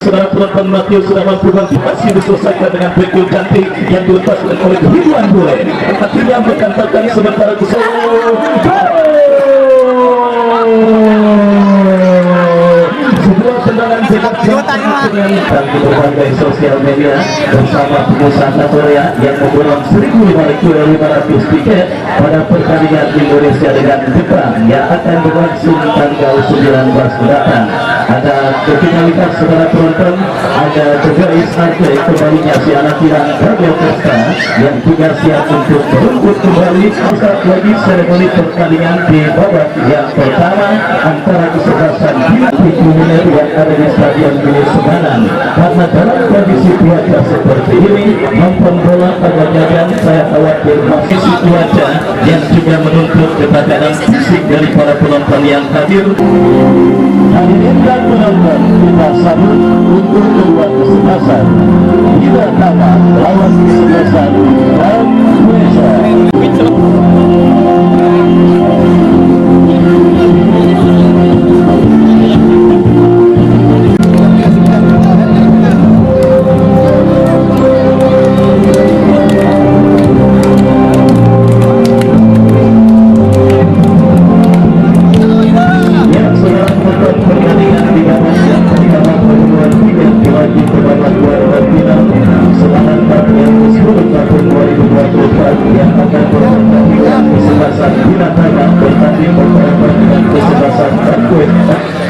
Saudara penonton Matius sudah mampu masih diselesaikan dengan begitu cantik yang dilepaskan oleh Ridwan Bule. Artinya berkantakan sementara ke sebuah tendangan sepak dan di berbagai sosial media bersama pengusaha Korea yang memborong 1.500 tiket pada pertandingan Indonesia dengan Jepang yang akan berlangsung tanggal 19 mendatang. Ada kriminalitas saudara penonton, ada juga isarte kembalinya si anak hilang Gabriel Costa yang juga siap untuk berebut kembali saat lagi seremoni pertandingan di babak yang pertama antara kesebelasan di kuliner yang ada di Stadion Gili Sebanan. Karena dalam kondisi cuaca seperti ini, nonton bola pada jalan saya khawatir masih cuaca yang juga menuntut ketatanan fisik dari para penonton yang hadir. Hadirin dan penonton, kita sambut untuk kedua kesebelasan. Kita tamat lawan kesebelasan dan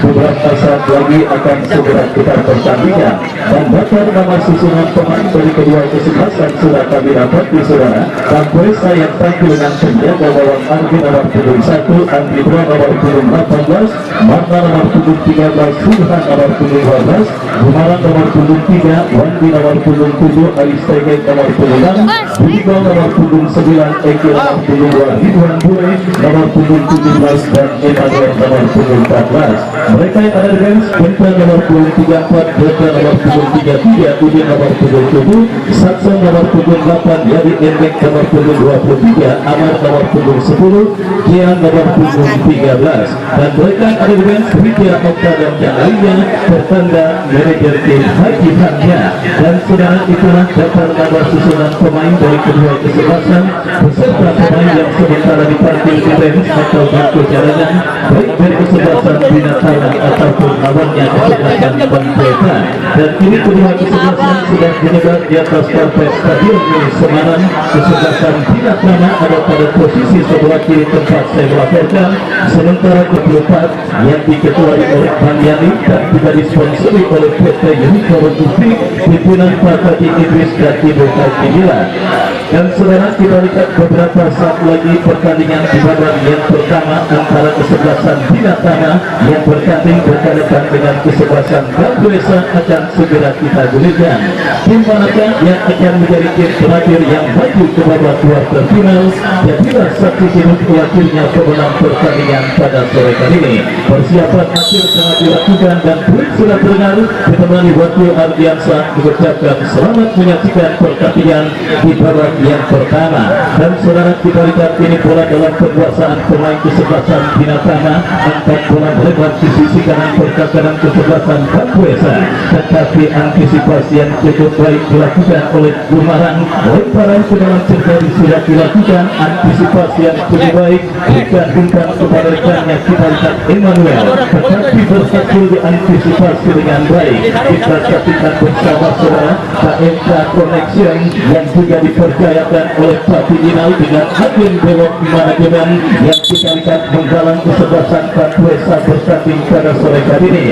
beberapa saat lagi akan segera kita pertandingan dan bakal nama susunan pemain dari kedua kesebelasan sudah kami dapat di saudara. Kampuesa yang tampil dengan penjaga gawang Ardi nomor punggung 1, Andi Bro nomor punggung 18, Marta nomor punggung 13, Sulhan nomor punggung 12, Gumaran nomor punggung 3, Wandi nomor punggung 7, Alistege nomor punggung 6, Bigo nomor punggung 9, Eki nomor punggung 2, Ridwan Bule nomor punggung 17 dan Emmanuel nomor punggung 14. Mereka yang ada di bench, Benta nomor punggung 34, Benta nomor punggung 33, Udin nomor punggung 7, Satson nomor punggung 8, Yadi Endek nomor punggung 23, Amar nomor punggung 10, Kian nomor punggung 13. Dan mereka yang ada di bench, Widya Okta dan yang lainnya bertanda manajer tim Haji Hamnya. Dan saudara itulah daftar nama susunan pemain dari kedua kesebelasan beserta pemain yang sementara dipanggil di bench atau bangku cadangan baik dari kesebelasan Binatang ataupun lawannya kesebelasan Bangkueta. Dan ini kedua kesebelasan sudah menyebar di atas karpet Stadion Gili Semarang. Kesebelasan Binatang ada pada posisi sebelah kiri tempat saya melaporkan, sementara keempat yang diketuai oleh Bang Yani dan juga disponsori oleh PT Unicorn Putri pimpinan Pak Haji Idris dan Ibu Haji Gila. Dan saudara, kita lihat beberapa saat lagi pertandingan di babak yang pertama antara kesebelasan Binatang yang bertanding berhadapan dengan kesebelasan Kampuesa akan segera kita gulirkan. Tim manakah yang akan menjadi tim terakhir yang maju ke babak kuarter final? Jadilah saksi hidup akhirnya pemenang pertandingan pada sore kali ini. Persiapan akhir sangat dilakukan dan pelik sudah terdengar ditemani waktu Ardiansyah mengucapkan selamat menyaksikan pertandingan di babak yang pertama. Dan saudara, kita lihat ini bola dalam penguasaan pemain kesebelasan Binatang angkat bola melebar di sisi kanan pertahanan kesebelasan Kampuesa, tetapi antisipasi yang cukup baik dilakukan oleh Gumaran. Lemparan ke dalam cerdas sudah dilakukan, antisipasi yang cukup baik digantungkan kepada rekannya kita lihat Emmanuel, tetapi berhasil diantisipasi dengan baik. Kita saksikan bersama saudara KMK Connection yang juga dipercayakan oleh Pak Pijinal dengan agen belok manajemen yang kita lihat menggalang kesebelasan Kampuesa bertanding pada sore kali ini.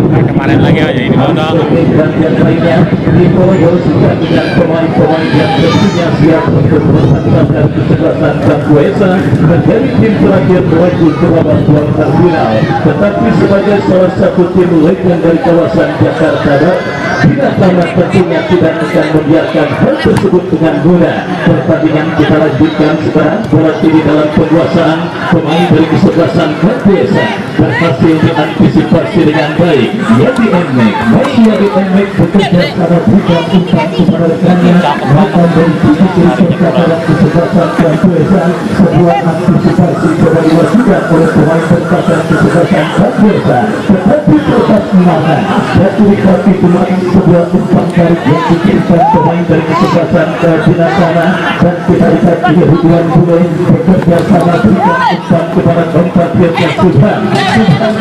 Kemarin lagi aja ini mana? Dan yang lainnya Nikoyo juga dengan pemain-pemain yang tentunya siap untuk mempertahankan kesebelasan Kampuesa menjadi tim terakhir maju ke babak kuarter final. Tetapi sebagai salah satu tim legend dari kawasan Jakarta Barat, Binatang tentunya tidak akan membiarkan hal tersebut dengan mudah. Pertandingan kita lanjutkan sekarang. Bola tinggi dalam penguasaan pemain dari kesebelasan Kampuesa berhasil diantisipasi dengan baik. Yadi Endek, masih Yadi Endek bekerja secara bukan umpan kepada rekannya, maka dari sisi kiri pertahanan kesebelasan Kampuesa sebuah antisipasi coba dilakukan oleh pemain pertahanan kesebelasan Kampuesa, tetapi terlepas Mana jatuh di kaki pemain sebuah umpan tarik yang diberikan pemain dari kesebelasan Binatama, dan kita lihat di Ridwan Bule bekerja sama berikan umpan kepada compatriot yang Subhan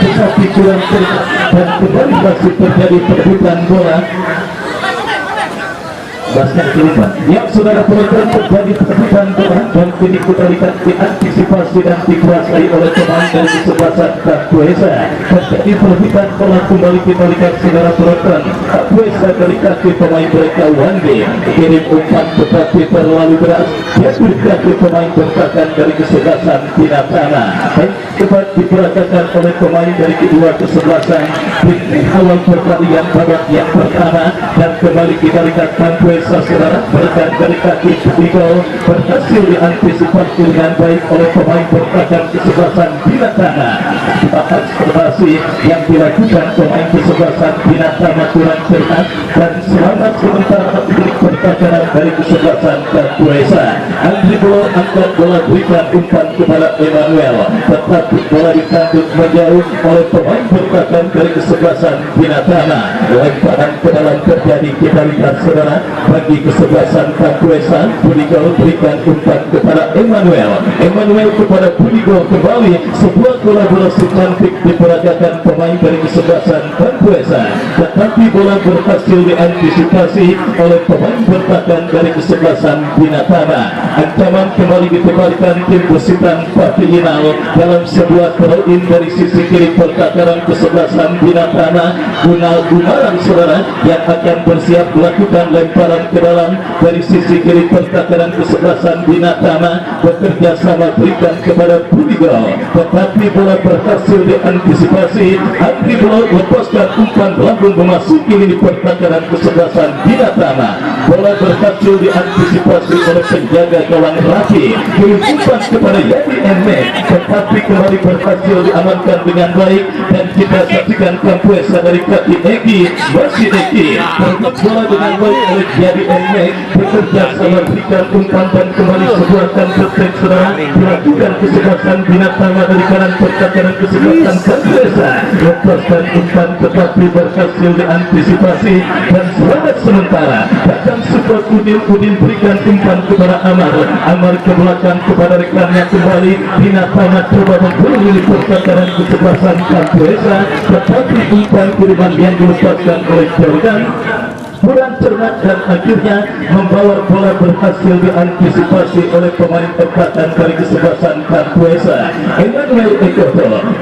tetapi kurang terikat, dan kembali masih terjadi perebutan bola. Basket keluar yang saudara penonton terjadi perebutan bola, dan kini kita lihat diantisipasi dan dikuasai oleh pemain dari kesebelasan Kapuesa. Terjadi perebutan bola, kembali kita lihat saudara penonton, Kapuesa dari kaki pemain mereka Wande kirim umpan tetapi terlalu keras, jatuh di kaki pemain bertahan dari kesebelasan Binatama, dan cepat diperagakan oleh pemain dari kedua kesebelasan di awal pertandingan babak yang pertama. Dan kembali kita lihat Kapuesa saudara bertahan dari kaki Pudigo berhasil diantisipasi dengan baik oleh pemain bertahan kesebelasan Binatama. Observasi yang dilakukan pemain kesebelasan Binatama kurang cerdas, dan selamat sementara untuk pertahanan dari kesebelasan Kapuesa. Andri Bolo angkat bola, berikan umpan kepada Emmanuel, tetapi bola ditangkap menjauh oleh pemain bertahan dari kesebelasan Binatama. Lemparan ke dalam terjadi, kita lihat saudara, bagi kesebelasan Kapuesa. Pudigo berikan umpan kepada Emmanuel kepada Pudigo, kembali sebuah kolaborasi cantik diperagakan pemain dari kesebelasan Kapuesa, tetapi bola berhasil diantisipasi oleh pemain bertahan dari kesebelasan Binatama. Ancaman kembali dikembalikan tim Busitan Patinal dalam sebuah throw-in dari sisi kiri pertahanan kesebelasan Binatama. Gunawan saudara yang akan bersiap melakukan lemparan ke dalam dari sisi kiri pertahanan kesebelasan Binatama, bekerja sama berikan kepada Pudigo, tetapi bola berhasil diantisipasi. Andri Bolo lepaskan umpan melambung memasuki lini pertahanan kesebelasan Binatama. Bola berhasil diantisipasi oleh penjaga gawang Rafi, kirim umpan kepada Yadi Emme, tetapi kembali berhasil diamankan dengan baik. Dan kita saksikan Kapuesa dari kaki Eki, masih Eki terangkat bola dengan baik oleh Yadi Emme, bekerja sama berikan umpan, dan kembali sebuah counter-attack saudara dilakukan kesebelasan Binatama dari kanan pertahanan kesebelasan Kapuesa. Lepaskan umpan tetapi berhasil diantisipasi, dan selamat sementara. Datang support Udin berikan umpan kepada Amar ke belakang kepada rekannya, kembali Binatama coba memburu di pertahanan kesebelasan Kapuesa, tetapi umpan kiriman yang dilepaskan oleh Jordan kurang cermat, dan akhirnya membawa bola berhasil diantisipasi oleh pemain pertahanan dari kesebelasan Kapuesa.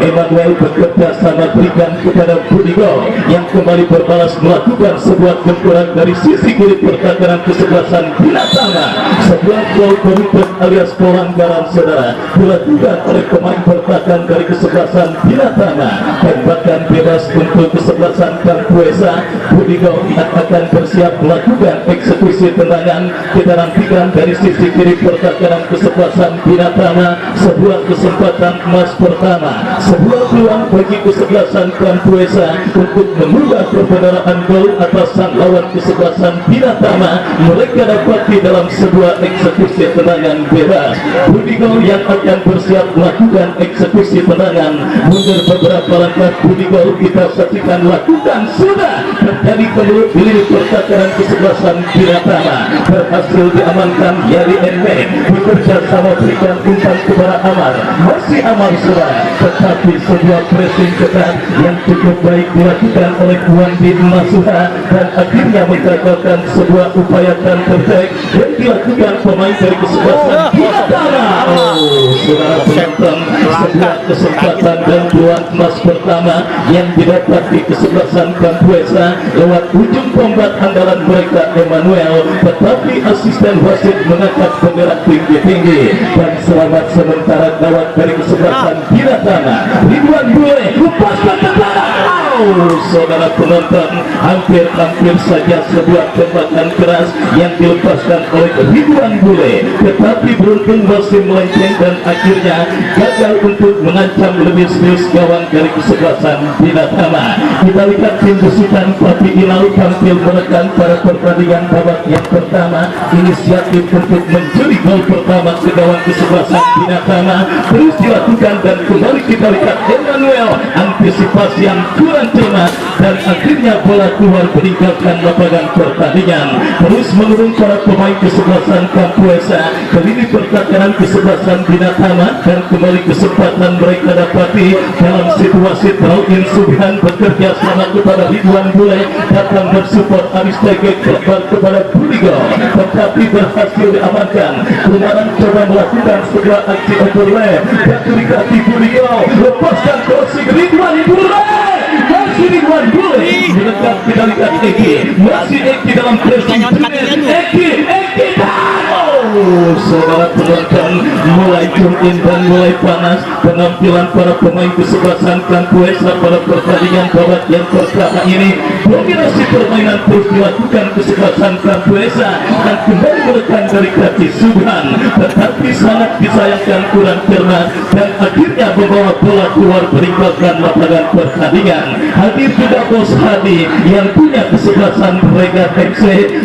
Emmanuel bekerja sama berikan kepada Pudigo yang kembali berbalas melakukan sebuah gempuran dari sisi kiri pertahanan kesebelasan Binatama. Sebuah gol komitmen alias pelanggaran saudara dilakukan oleh pemain pertahanan dari kesebelasan Binatama. Tembakan bebas untuk kesebelasan Kapuesa. Pudigo akan bersiap melakukan eksekusi tendangan. Kita nantikan dari sisi kiri pertahanan kesebelasan Binatama sebuah kesempatan emas pertama, sebuah peluang bagi kesebelasan Kapuesa untuk mengubah perbedaan gol atas sang lawan kesebelasan Binatama. Mereka dapati dalam sebuah eksekusi tendangan bebas. Pudigo yang akan bersiap melakukan eksekusi tendangan mundur beberapa langkah. Pudigo kita saksikan lakukan sudah terjadi kemulut di lini pertahanan kesebelasan Binatama, berhasil diamankan. Yari Enme bekerja sama berikan umpan kepada Amar, masih Amar sudah, tetapi sebuah pressing ketat yang cukup baik dilakukan oleh Wandi Masuha, dan akhirnya menggagalkan sebuah upaya counter-attack yang dilakukan pemain dari kesebelasan Binatama. Saudara penonton, sebuah kesempatan dan peluang emas pertama yang didapat di kesebelasan Kapuesa lewat ujung tombak andalan mereka Emmanuel, tetapi asisten wasit mengangkat bendera tinggi-tinggi, dan selamat sementara gawat dari kesebelasan Binatama. Ridwan Bule lepaskan tendangan. Saudara penonton, hampir saja sebuah tembakan keras yang dilepaskan oleh Ridwan Bule, tetapi beruntung masih melenceng dan akhirnya gagal untuk mengancam lebih serius gawang dari kesebelasan Binatama. Kita lihat tim Busitan Patinal tampil menekan pada pertandingan babak yang pertama. Inisiatif untuk mencuri gol pertama ke gawang kesebelasan Binatama terus dilakukan, dan kembali kita lihat Emmanuel antisipasi yang kurang kurang cermat, dan akhirnya bola keluar meninggalkan lapangan pertandingan. Terus menurun para pemain kesebelasan Kampuesa. Kali ini pertandingan kesebelasan Binatama, dan kembali kesempatan mereka dapati dalam situasi Tauin Subhan bekerja sama kepada Ridwan Bule, datang bersupport Aris Tegek kepada Budigo, tetapi berhasil diamankan. Kemarin coba melakukan sebuah aksi overlap, dan terikati Budigo, lepaskan crossing Ridwan Bule, masih Ridwan Bule mendekat kendalikan Eki, masih Eki dalam pressing Eki saudara penonton mulai tune in dan mulai panas penampilan para pemain kesebelasan Kampuesa pada pertandingan babak yang pertama ini. Dominasi permainan terus dilakukan kesebelasan Kampuesa dan kembali menekan dari kaki Subhan, tetapi sangat disayangkan kurang cermat dan akhirnya membawa bola keluar meninggalkan lapangan pertandingan. Hadir juga Bos Hadi yang punya kesebelasan Rega FC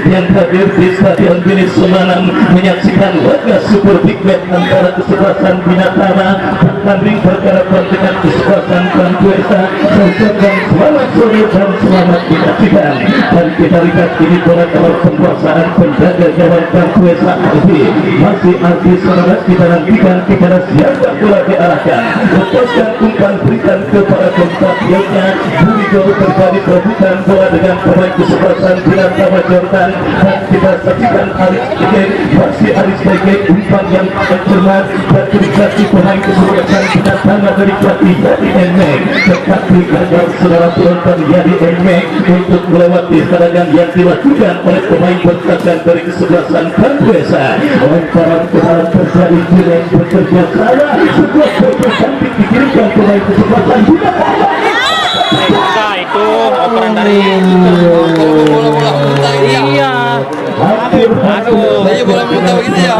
yang hadir di Stadion Bini Semanang menyaksikan laga Super Big Match antara kesebelasan Binatama bertanding berhadapan dengan kesebelasan Kampuesa. Saya selamat sore dan selamat menyaksikan. Dan kita lihat ini bola dalam penguasaan penjaga gawang Kampuesa Alfi, masih Alfi saudara. Kita nantikan kepada siapa bola diarahkan, lepaskan umpan berikan kepada kompetisinya. Budigo terjadi perebutan bola dengan pemain kesebelasan Binatama Jordan, dan kita saksikan Aris Tegek, masih Aris Tegek umpan yang cermat dan terikati pemain kesebelasan Binatama dari pelatih Yadi Enmek, tetapi gagal saudara penonton Yadi Enmek untuk melewati serangan yang dilakukan oleh pemain bertahan dari kesebelasan Kampuesa. Lemparan kedalam terjadi Jiren bekerja sama, sebuah gol cantik dikirimkan pemain kesebelasan Binatama. Nah, itu operan dari bola muntah ini ya. iya. Aduh, saya bola muntah begini ya.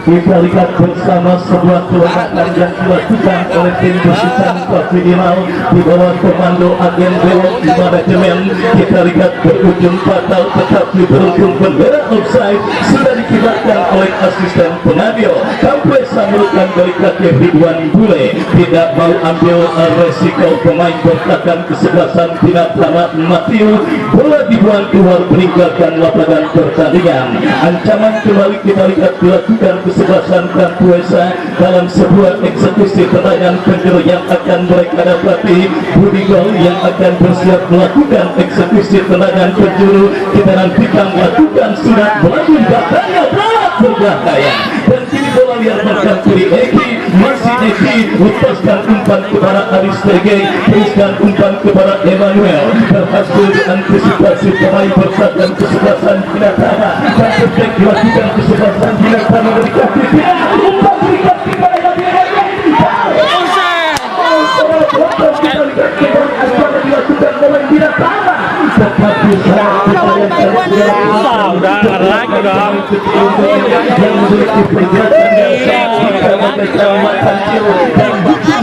Kita lihat bersama sebuah kelompok yang dilakukan oleh tim besutan Minimal di bawah komando agen Bewok di manajemen. Kita lihat berujung fatal, tetapi berujung bendera offside sudah dikibarkan oleh asisten pengambil. Kampuesa merupakan dari kaki Ridwan Bule, tidak mau ambil resiko pemain bertahan kesebelasan Binatama Matthew. Bola dibuang keluar meninggalkan lapangan pertandingan. Ancaman kembali kita lihat dilakukan kesebelasan Kampuesa dalam sebuah eksekusi tendangan penjuru yang akan mereka dapati. Budigo yang akan bersiap melakukan eksekusi tendangan penjuru. Kita nantikan lakukan surat melaju batanya berat berbahaya, dan kini bola liar bahkan kiri Eki, masih Eki lepaskan umpan kepada Aris Tegek, teruskan umpan kepada Emmanuel, berhasil diantisipasi pemain bertahan kesebelasan Binatama, dan Tegek dilakukan kesebelasan Binatama dari kaki umpan berikan kepada Yadi Enmek. Dilakukan oleh Binatama, tetapi Udah lagi dong. yang memiliki pergerakan yang sangat kecamatan dan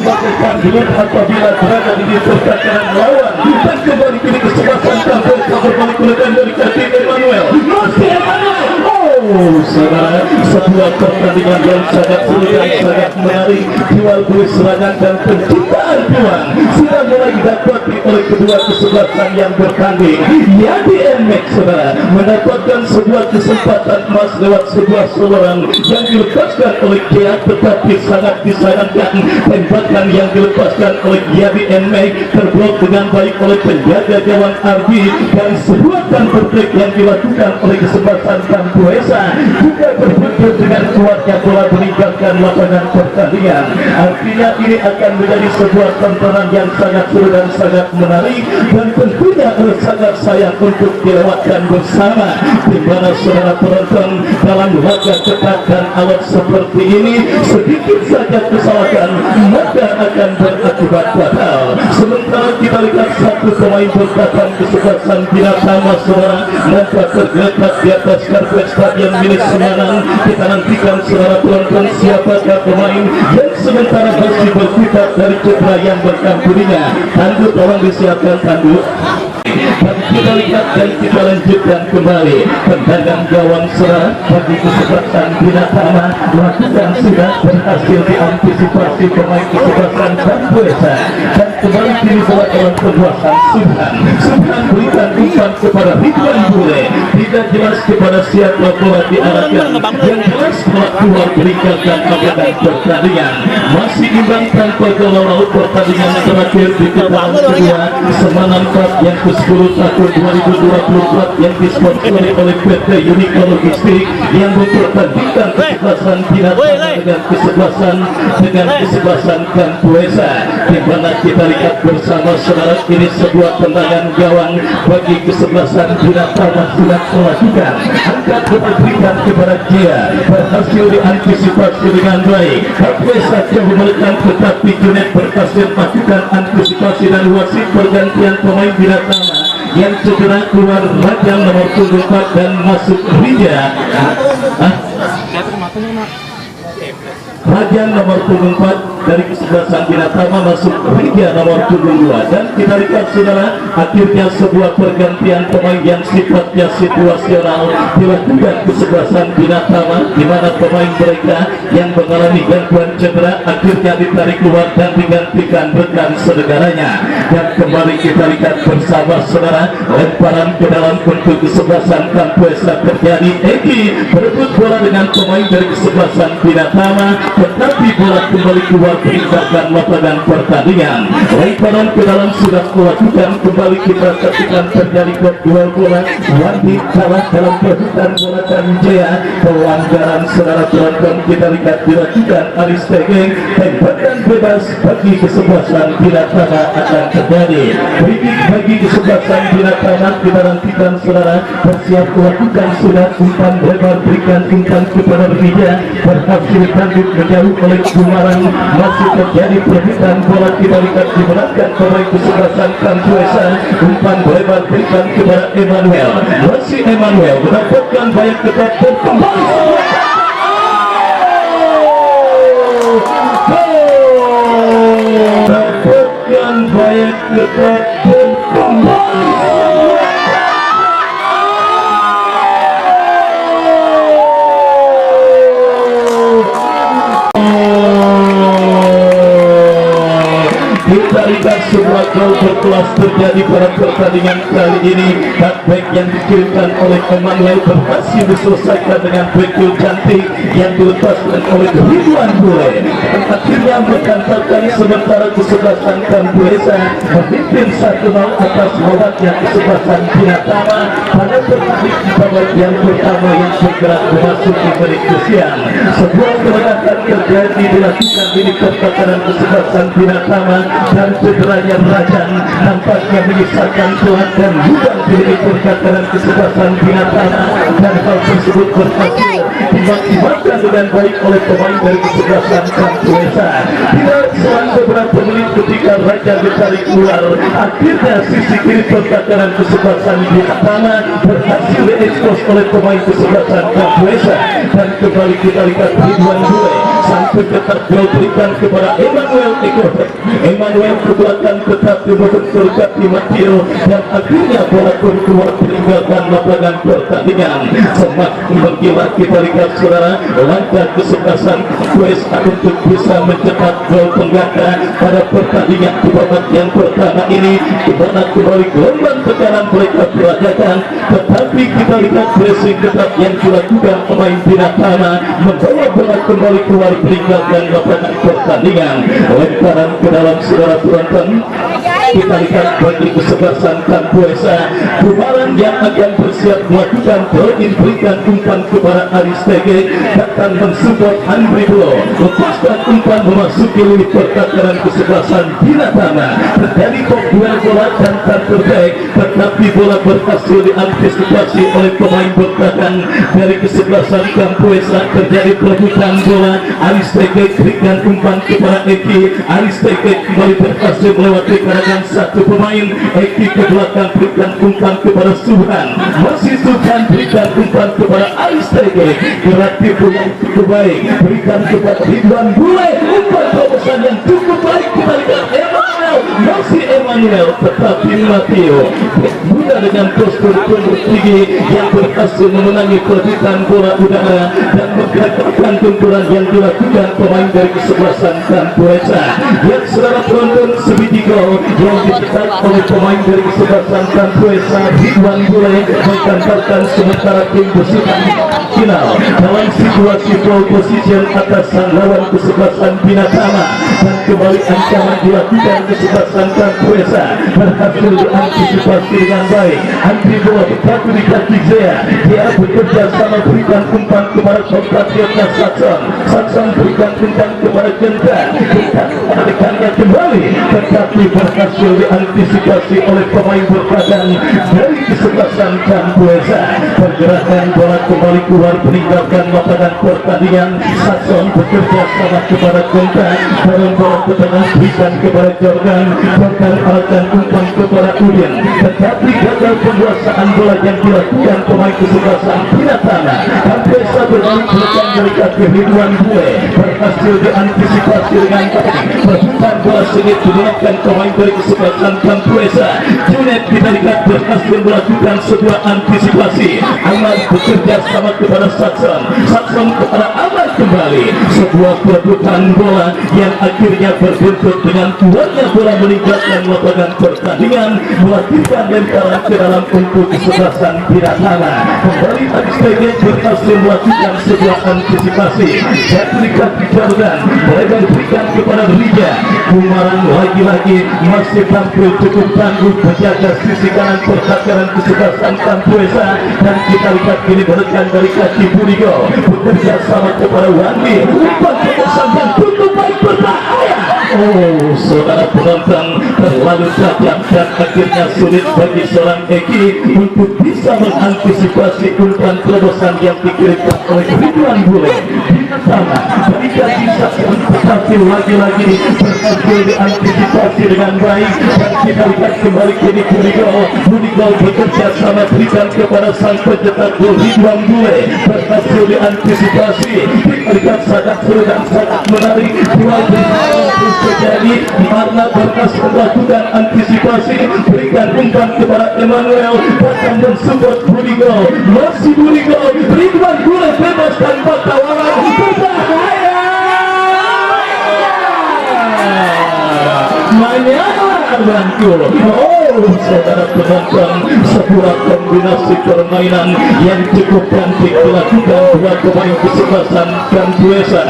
bagaikan dulu apabila berada di pergerakan lawan, dan kembali kini kesempatan Kampuesa berbalik meledak dari kaki Emmanuel, masih Emmanuel. Saudara, sebuah pertandingan yang sangat seru dan sangat menarik. Jual beli serangan dan penciptaan peluang sudah mulai didapati oleh kedua kesebelasan yang bertanding. Yadi Enmek saudara mendapatkan sebuah kesempatan emas lewat sebuah soloran yang dilepaskan oleh Kia, tetapi sangat disayangkan tembakan yang dilepaskan oleh Yadi Enmek terblok dengan baik oleh penjaga gawang Arbi, dan sebuah counter-attack yang dilakukan oleh kesebelasan Kampuesa juga berbentuk dengan kuatnya bola meninggalkan lapangan pertandingan. Artinya ini akan menjadi sebuah tontonan yang sangat seru dan sangat menarik, dan tentunya sangat sayang untuk dilewatkan bersama, di mana saudara penonton dalam laga ketat dan alat seperti ini sedikit saja kesalahan maka akan berakibat fatal. Sementara kita lihat satu pemain bertahan kesebelasan Binatama saudara nampak tergeletak di atas karpet Stadion Bini Semanang. Kita nantikan saudara penonton siapakah pemain yang sementara masih berkutat dari cedera yang berkampurinya. Tanduk tolong disiapkan tanduk. Dan kita lihat dan kita lanjutkan kembali tendangan gawang serang bagi kesebelasan Binatama lakukan sudah berhasil diantisipasi pemain kesebelasan Kampuesa dan kembali kini bola dalam perbuatan Subhan berikan umpan kepada Ridwan Bule, tidak jelas kepada siapa bola diarahkan, yang jelas bola keluar meninggalkan lapangan pertandingan. Masih imbang tanpa gol laut pertandingan terakhir di putaran kedua Semanan Cup yang ke-10 tahun 2024 yang disponsori oleh PT Unico Logistik yang mempertandingkan kesebelasan Binatama dengan kesebelasan Kampuesa, di mana kita lihat bersama saudara ini sebuah tendangan gawang bagi kesebelasan Binatama sudah melakukan angkat diberikan kepada dia, berhasil diantisipasi dengan baik. Kampuesa coba menekan tetapi Junet berhasil melakukan antisipasi dan wasit pergantian pemain Binatama yang segera keluar Raja nomor 4 dan masuk Rija. Raja nomor 4 dari kesebelasan Binatama masuk Rija nomor 2 dan kita lihat saudara akhirnya sebuah pergantian pemain yang sifatnya situasional dilakukan kesebelasan Binatama, di mana pemain mereka yang mengalami gangguan cedera akhirnya ditarik keluar dan digantikan rekan saudaranya. Dan kembali kita lihat bersama saudara lemparan ke dalam untuk kesebelasan Kampuesa terjadi. Eki berebut bola dengan pemain dari kesebelasan Binatama, tetapi bola kembali keluar meninggalkan lapangan pertandingan. Lemparan ke dalam sudah melakukan, kembali kita saksikan terjadi kedua bola Wandi kalah dalam perebutan bola dan Jaya. Pelanggaran saudara penonton kita lihat dilakukan Aristege, tembakan bebas bagi kesebelasan Binatama akan terjadi. Free bagi kesebelasan Binatama, kita nantikan saudara bersiap melakukan sunat umpan lebar, berikan umpan kepada Rija, berhasil tanduk menjauh oleh Gumarang. Masih terjadi perebutan bola, kita lihat dimenangkan pemain kesebelasan Kampuesa, umpan lebar berikan kepada Emmanuel. Masih Emmanuel mendapatkan banyak ketat dan kembali dapatkan banyak ketat dan kembali kita lihat sebuah gol berkelas terjadi pada pertandingan kali ini. Cutback yang dikirimkan oleh Emmanuel berhasil diselesaikan dengan bekul cantik yang dilepaskan oleh Ridwan Bule, dan akhirnya mengantarkan sementara kesebelasan Kampuesa memimpin 1-0 atas mewakilkan kesebelasan Binatama pada pertandingan bagian pertama yang segera memasuki menit kesian. Sebuah kemenangan terjadi dilakukan di pertandingan kesebelasan Binatama dan cederanya Rajan nampaknya menyisakan celah dan lubang di perkataran kesebelasan Binatama, dan hal tersebut berhasil dimaksimalkan dengan baik oleh pemain dari kesebelasan Kampuesa. Tidak selang beberapa menit ketika Raja ditarik keluar, akhirnya sisi kiri perkataran kesebelasan Binatama berhasil diekspos oleh pemain kesebelasan Kampuesa, dan kembali kita lihat Ridwan Bule sampai tetap gol berikan kepada Emmanuel Ekotek. Emmanuel ke belakang tetapi berdekat di Matio, dan akhirnya bola keluar meninggalkan lapangan pertandingan. Semakin bergila kita lihat saudara langkah kesebelasan Kampuesa untuk bisa mencetak gol pengganda pada pertandingan di babak yang pertama ini, di mana kembali gelombang tekanan mereka pelajakan, tetapi kita lihat pressing ketat yang dilakukan pemain Binatama membawa bola kembali keluar meninggalkan lapangan pertandingan. Lemparan ke dalam saudara penonton, kita lihat bagi kesebelasan Kampuesa, Gumarang yang akan bersiap melakukan poin, berikan umpan kepada Aristege, akan mensupport Andri Blo, lepaskan umpan memasuki lini pertahanan kesebelasan Binatama. Terjadi duel bola dan terbaik, tetapi bola berhasil diantisipasi oleh pemain bertahan dari kesebelasan Kampuesa. Terjadi perebutan bola, Aristege berikan umpan kepada Eki, Aristege kembali berhasil melewati karangan satu pemain. Eki ke belakang berikan umpan kepada Subhan, masih Subhan berikan umpan kepada Aristege, berarti yang cukup baik berikan kepada Ridwan Bule, umpan terobosan yang cukup baik. Kita lihat Emmanuel masih Emmanuel tetapi Matteo muda dengan postur pundak tinggi yang berhasil memenangi perebutan bola udara dan menggagalkan benturan yang dilakukan pemain dari kesebelasan Campuesa. Yang saudara penonton, sebiji gol yang dicetak oleh pemain dari kesebelasan Campuesa Ridwan Bule menggantarkan sementara tim besutan final dalam situasi pole position atas sang lawan kesebelasan Binatama, dan kembali ancaman dilakukan kesebelasan Campuesa berhasil diantisipasi dengan baik. Andri bola berpatu di kaki Zea, dia bekerja sama berikan umpan kepada compatriotnya Sakson berikan umpan kepada Genta, menekannya kembali tetapi berhasil diantisipasi oleh pemain berbadan dari kesebelasan Campuesa. Pergerakan bola kembali keluar meninggalkan lapangan pertandingan. Sakson bekerja sama kepada Genta, dorong bola ke tengah berikan kepada Jordan arahkan umpan kepada Udin, tetapi gagal penguasaan bola yang dilakukan pemain kesebelasan Binatama. Campuesa berbalik belakang dari kaki Ridwan Bule berhasil diantisipasi dengan baik. Perputaran bola sengit digunakan pemain dari kesebelasan Campuesa. Junet kita lihat berhasil melakukan sebuah antisipasi. Ahmad bekerja sama kepada Sakson kepada Ahmad kembali. Sebuah perebutan bola yang akhirnya berbuntut dengan kuatnya bola meninggalkan lapangan pertandingan, melakukan lemparan ke dalam untuk kesebelasan Binatama. Kembali Akstegek berhasil melakukan sebuah antisipasi dan berikan Jordan, mereka berikan kepada Rija. Kumaran lagi-lagi masih tampil cukup tangguh menjaga sisi kanan pertahanan kesebelasan Campuesa, dan kita lihat ini berikan dari kaki Burigo bekerja sama kepada Wandi, umpan kemudian dan tutup baik berbahaya. Oh, saudara penonton, terlalu tajam dan akhirnya sulit bagi seorang Eki untuk bisa mengantisipasi umpan terobosan yang dikirimkan oleh Ridwan Bule. Sama berikan bisa tetapi lagi-lagi berhasil diantisipasi dengan baik, dan kita lihat kembali kini Burigo bekerja sama berikan kepada sang pencetak gol Ridwan Bule, berhasil diantisipasi. Kita lihat sangat seru dan sangat menarik dua terjadi karena berhasil melakukan antisipasi, berikan umpan kepada Emmanuel, datang dan support Burigo, masih Burigo, Ridwan Bule bebas tanpa tawaran, berbahaya. Oh, saudara penonton, sebuah kombinasi permainan yang cukup cantik dilakukan dua pemain kesebelasan Campuesa.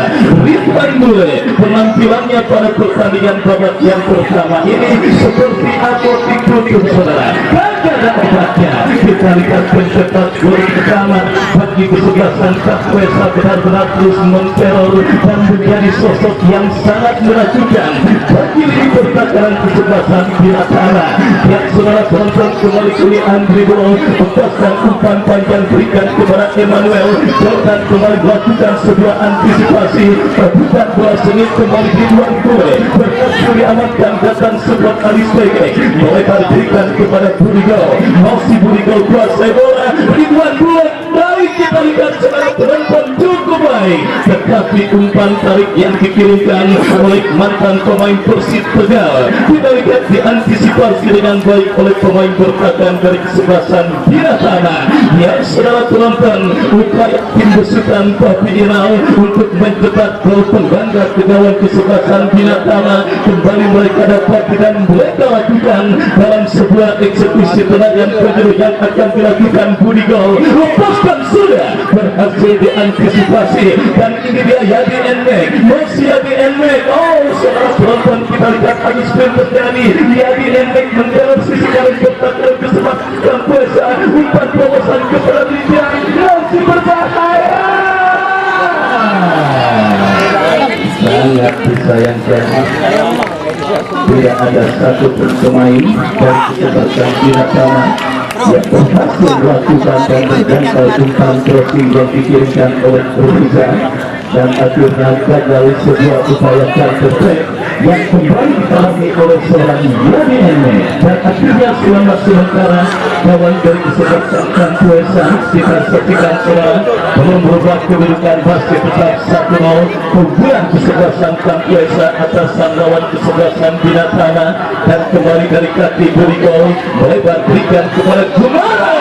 Ridwan Bule penampilannya pada pertandingan babak yang pertama ini seperti apotik tutup, saudara. Ada obatnya. Kita lihat pencetak gol pertama bagi kesebelasan Campuesa benar-benar terus menteror dan menjadi sosok yang sangat meragukan bagi lini pertahanan kesebelasan Binatama. Yang saudara tonton kembali kini Andri Bolo lepaskan umpan panjang berikan kepada Emmanuel, Jordan kembali melakukan sebuah antisipasi, perbutan bola sengit kembali Ridwan Bule berhasil diamankan, datang support Akstegek melebar berikan kepada Burigo, masih Burigo kuasai bola, Ridwan Bule baik. Kita lihat secara penonton cukup baik, tetapi umpan tarik yang dikirimkan oleh mantan pemain Persib Tegal kita lihat diantisipasi dengan baik oleh pemain bertahan dari kesebelasan Binatama. Ya saudara penonton, upaya tim besutan Papi Inal untuk mencetak gol pengganda ke gawang kesebelasan Binatama kembali mereka dapat dan mereka lakukan dalam sebuah eksekusi tendangan penjuru yang akan dilakukan Burigo. Lepaskan sudah berhasil diantisipasi, dan ini dia Yadi Enmek, masih Yadi Enmek. Oh saudara penonton, kita lihat Agus Pem terjadi, Yadi Enmek mendalam sisi kanan bertahan kesempatan Campuesa, umpan terobosan kepada Rija masih berbahaya. Sangat disayangkan tidak ada satu pemain dari kesebelasan Binatama yang berhasil melakukan dan menjangkau umpan crossing yang dikirimkan oleh Reza, dan akhirnya gagal sebuah upaya counter attack yang kembali dialami oleh seorang Yadi Ene, dan akhirnya selamat sementara kawan dari kesebelasan Kampuesa sekitar sekitar seorang belum berubah kedudukan basket tetap 1-0 keunggulan kesebelasan Kampuesa atas sang lawan kesebelasan Binatana, dan kembali dari kategori gol melebar berikan kepada Gumara.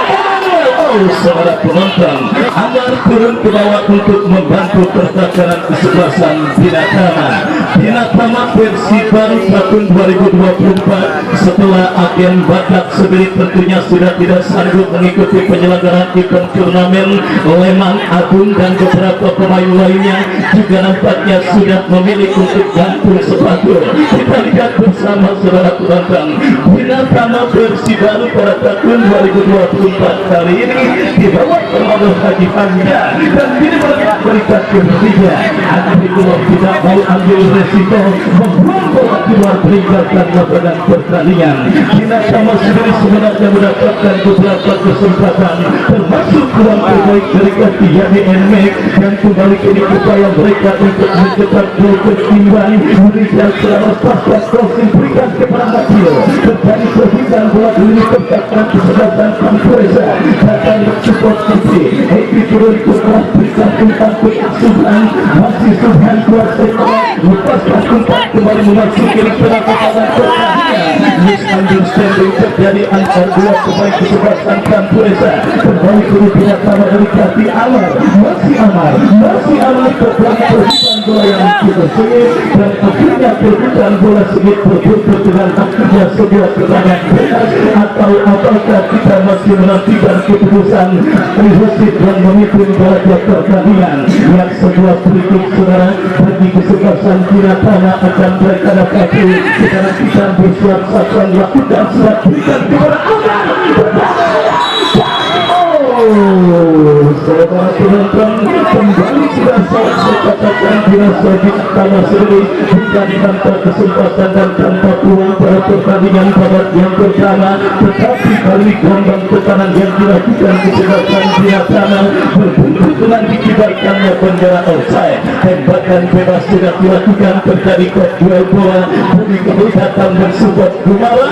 Saudara penonton, Amar turun ke bawah untuk membantu pertahanan kesebelasan Binatama. Binatama versi baru tahun 2024 setelah agen Batak Sebilik tentunya sudah tidak sanggup mengikuti penyelenggaraan event turnamen. Lemang Agung dan beberapa pemain lainnya juga nampaknya sudah memilih untuk gantung sepatu. Kita lihat bersama saudara penonton, Binatama versi baru pada tahun 2024 kali ini dibawa oleh Haji Hamzah, dan ini berikan ketiga. Akhirnya tidak mau ambil resiko membuang bola keluar meninggalkan lapangan pertandingan. Binatama sendiri sebenarnya mendapatkan beberapa kesempatan, termasuk ruang terbaik dari Yadi Ene yang kembali kini upaya mereka untuk mencetak gol ketimbang memberikan selama pasca crossing berikan kepada Matio. Terjadi perpindahan bola ini terkait kesebelasan Kampuesa dan support TV. Eki turun ke kelas berikan umpan ke Subhan, masih Subhan keluar sekolah lepaskan umpan kembali memasuki lingkaran pertandingan. Misunderstanding terjadi antara dua pemain kesebelasan Kampuesa. Kembali ke Binatama dari kaki Amar, masih Amar terjadi perpindahan bola yang cukup sengit, dan akhirnya perpindahan bola sengit berbentuk dengan akhirnya sebuah tendangan bebas, atau apakah kita masih menantikan keputusan wasit yang memimpin bola pertandingan yang sebuah kritik saudara bagi kesebelasan Binatama akan mereka dapati. Sekarang kita bersiap-siap melakukan surat berikan kepada Amar. Saudara penonton, kembali sudah saya katakan dirasa Binatama sendiri bukan tanpa kesempatan dan tanpa peluang pada pertandingan pada yang pertama, tetapi kali gelombang tekanan yang dilakukan kesebelasan Binatama berbentuk dengan dikibarkannya bendera offside. Tembakan bebas sudah dilakukan, terjadi duel bola bagi kelihatan bersupport Gumawan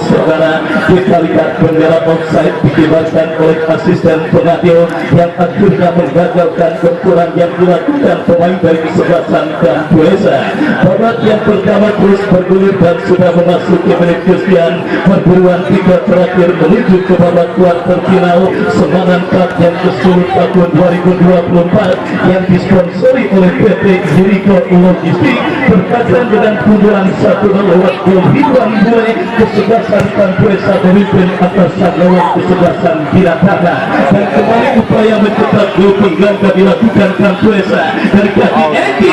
saudara. Kita lihat bendera offside dikibarkan oleh asisten pengadil yang akhirnya menggagalkan benturan yang dilakukan pemain dari kesebelasan Kampuesa. Babak yang pertama terus bergulir dan sudah memasuki menit kesekian. Perburuan tiga terakhir menuju ke babak kuarter final Semangat Cup yang ke-10 tahun 2024 yang disponsori oleh PT Jericho Logistik berkaitan dengan keunggulan 1-0 lewat gol Ridwan Bule. Kesebelasan Kampuesa memimpin atas lawan kesebelasan Binatama, dan kembali upaya mencetak gol pengganti dilakukan Kampuesa dari kaki Eki.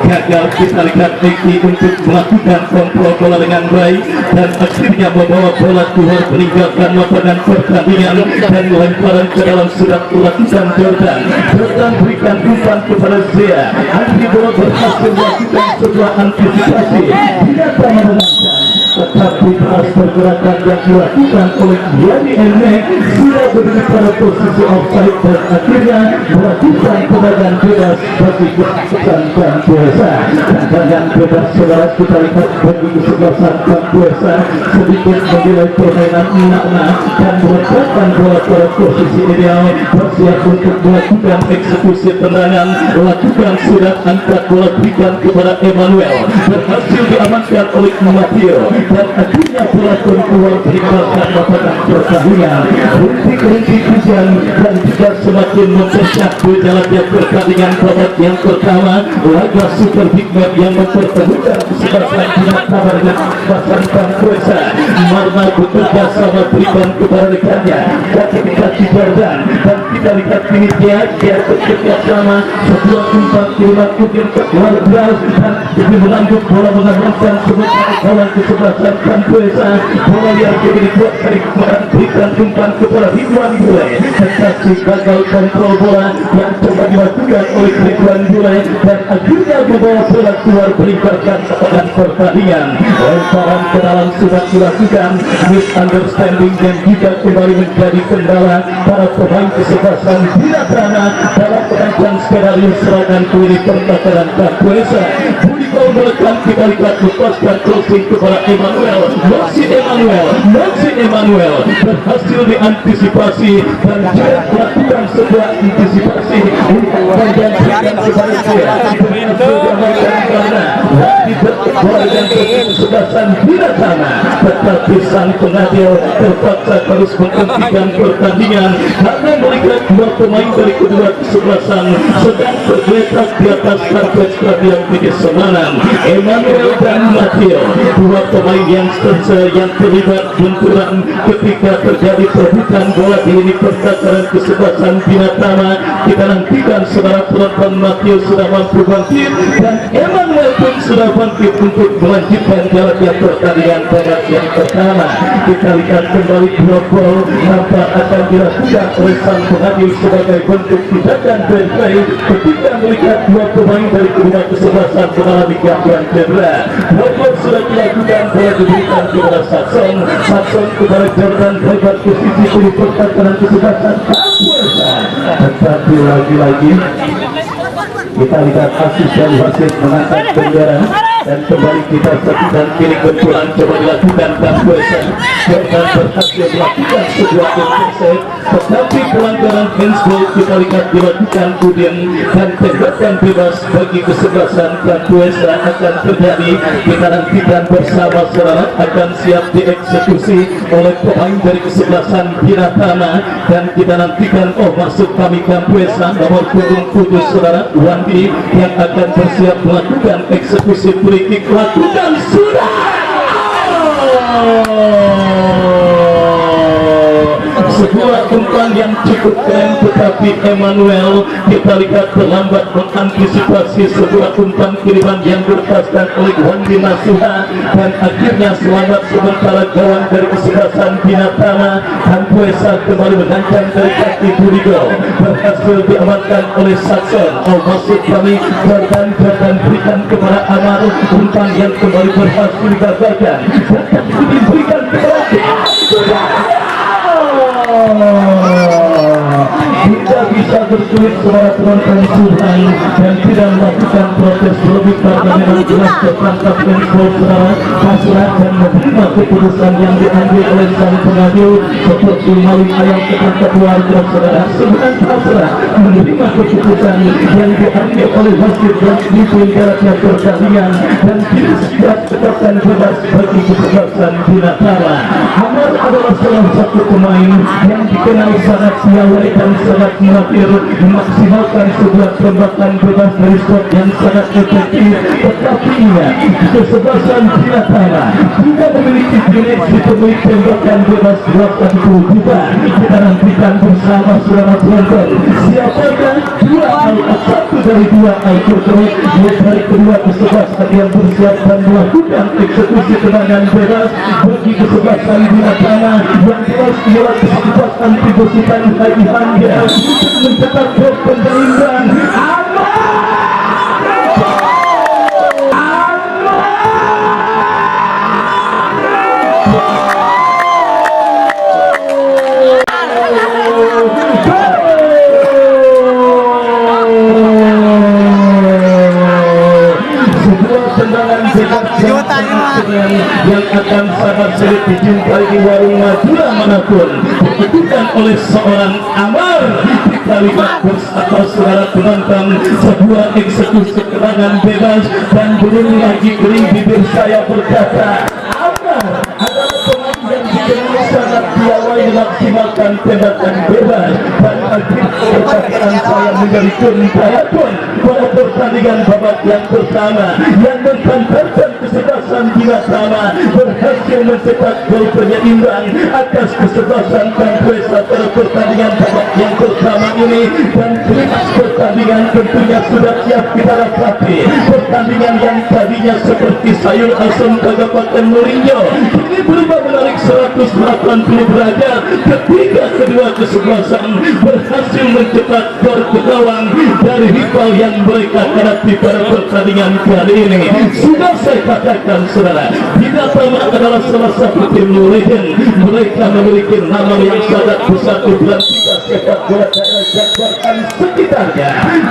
Gagal kita lihat Eki untuk melakukan kontrol bola dengan baik, dan akhirnya membawa bola keluar meninggalkan lapangan pertandingan, dan lemparan ke dalam sudah dilakukan Jordan berikan umpan kepada Zia. Akhirnya bola berhasil melakukan sebuah antisipasi. Binatama menangkan, tetapi pas pergerakan yang dilakukan oleh Yadi Ene sudah berada pada posisi offside, dan akhirnya melakukan tendangan bebas bagi kesebelasan Kampuesa. Tendangan bebas saudara kita lihat bagi kesebelasan Kampuesa sedikit menilai permainan makna dan meletakkan bola pada posisi ideal, bersiap untuk melakukan eksekusi tendangan. Lakukan sudah angkat bola berikan kepada Emmanuel, berhasil diamankan oleh Matio, dan akhirnya bola keluar meninggalkan lapangan pertandingan. Rintik-rintik hujan dan juga semakin mempercepat berjalannya pertandingan babak yang pertama laga Super Big Match yang mempertemukan kesebelasan Binatama dengan kesebelasan Kampuesa. Marma bekerja sama berikan kepada rekannya kaki Jordan, dan kita lihat ini dia bekerja sama sebuah umpan kiriman kudir ke luar beras, dan demi melanjut bola mengamankan sementara kawan kesebelasan Kampuesa. Bola yang dibuat dari kemarin berikan umpan kepada Ridwan Bule, tetapi gagal kontrol bola yang coba dilakukan oleh Ridwan Bule, dan akhirnya membawa bola keluar meninggalkan lapangan pertandingan. Lemparan ke dalam sudah dilakukan, misunderstanding dan juga kembali menjadi kendala para pemain kesebelasan kesebelasan Binatama dalam perancang skenario serangan kiri pertahanan Kapuesa. Budi kau merekam kita lihat lepaskan crossing kepada Emmanuel. Maxi Emmanuel berhasil diantisipasi dan dia melakukan sebuah antisipasi dan kesebelasan Binatama, tetapi sang pengadil terpaksa harus menghentikan pertandingan karena melihat dua pemain dari kedua kesebelasan sedang bergeletak di atas karpet stadion Tigis Semarang. Emmanuel dan Matteo, dua pemain yang terlibat benturan ketika terjadi perebutan bola di lini pertahanan kesebelasan Binatama. Kita nantikan saudara penonton, Matteo sudah mampu bangkit dan Emmanuel pun sudah bangkit untuk melanjutkan jalannya pertandingan pada yang pertama. Kita lihat kembali dua gol nampak akan dilakukan oleh sang pengadil sebagai bentuk tindakan fair play ketika melihat dua pemain dari kedua kesebelasan mengalami gangguan cedera. Dua gol sudah dilakukan, bola diberikan kepada Saxon kepada Jordan lebar posisi di pertahanan kesebelasan Kapuesa. Tetapi lagi-lagi kita lihat asisten wasit mengangkat bendera dan kembali kita saksikan kini benturan coba dilakukan Kapuesa. Jordan berhasil melakukan sebuah intercept, tetapi pelanggaran handsball kita lihat dilakukan Udin dan tembakan bebas bagi kesebelasan Kapuesa akan terjadi. Kita nantikan bersama saudara akan siap dieksekusi oleh pemain dari kesebelasan Binatama dan kita nantikan masuk kami Kapuesa nomor punggung 7 saudara Wandi yang akan bersiap melakukan eksekusi free kick. Lakukan sudah. Sebuah umpan yang cukup keren, tetapi Emmanuel kita lihat terlambat mengantisipasi sebuah umpan kiriman yang dilepaskan oleh Wandi Masuha dan akhirnya selamat sementara gawang dari kesebelasan Binatama. Kapuesa kembali mengancam dari kaki Budigo, berhasil diamankan oleh Saxon. Masuk kami Jordan berikan kepada Amar, umpan yang kembali berhasil digagalkan dan diberikan kepada tidak bisa berkulit suara penonton Suhan dan tidak melakukan protes lebih karena memang jelas tertangkap handball saudara pasrah dan menerima keputusan yang diambil oleh sang pengadil seperti maling ayam ketangkap warga saudara. Sebenarnya pasrah menerima keputusan yang diambil oleh wasit dan dibuat jaraknya pertandingan dan tidak siap tetapkan bebas bagi kesebelasan Binatama. Amar adalah salah satu pemain yang dikenal sangat piawai dan sangat melatir memaksimalkan sebuah tembakan bebas dari spot yang sangat efektif. Tetapi ingat, kesebelasan Binatama juga memiliki koneksi pemilik tembakan bebas 80 juta. Kita nantikan bersama saudara penonton siapakah satu dari dua alkohol dari kedua kesebelasan yang bersiap dan melakukan eksekusi tendangan bebas bagi kesebelasan Binatama yang telah mulai kesempatan dibosikan lagi hanya untuk mencetak gol penjaringan. Yang akan sangat sulit dijumpai di warung Madura manapun, dibutuhkan oleh seorang Amar. Kita lihat bersama saudara penonton sebuah eksekusi tendangan bebas dan belum lagi kering bibir saya berkata Amar adalah pemain yang dikenal sangat piawai memaksimalkan tembakan bebas dan akhirnya perkataan saya menjadi pun pada pertandingan babak yang pertama yang mengantarkan kesebelasan Binatama berhasil mencetak gol penyeimbang atas kesebelasan Kapuesa pada pertandingan babak yang pertama ini dan klimaks pertandingan tentunya sudah siap kita dapati. Pertandingan yang tadinya seperti sayur asam Kabupaten Mourinho ini berubah menarik 180 derajat ketika kedua kesebelasan berhasil mencetak gol ke gawang dari rival yang mereka hadapi pada pertandingan kali ini. Sudah saya katakan saudara, Binatama adalah salah satu tim legend. Mereka memiliki nama yang sangat besar di bulan 3 sepak bola daerah Jakbar dan sekitarnya.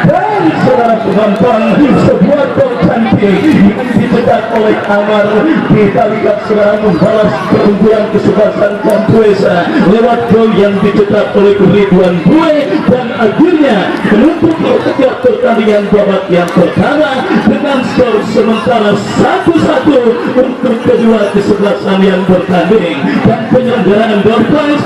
Dan saudara penonton, sebuah gol cantik yang dicetak oleh Amar kita lihat saudara membalas keunggulan kesebelasan Kampuesa lewat gol yang dicetak oleh Ridwan Bue dan akhirnya menutup setiap pertandingan babak yang pertama dengan skor sementara 1-1 untuk kedua kesebelasan yang bertanding. Dan penyelenggaraan door prize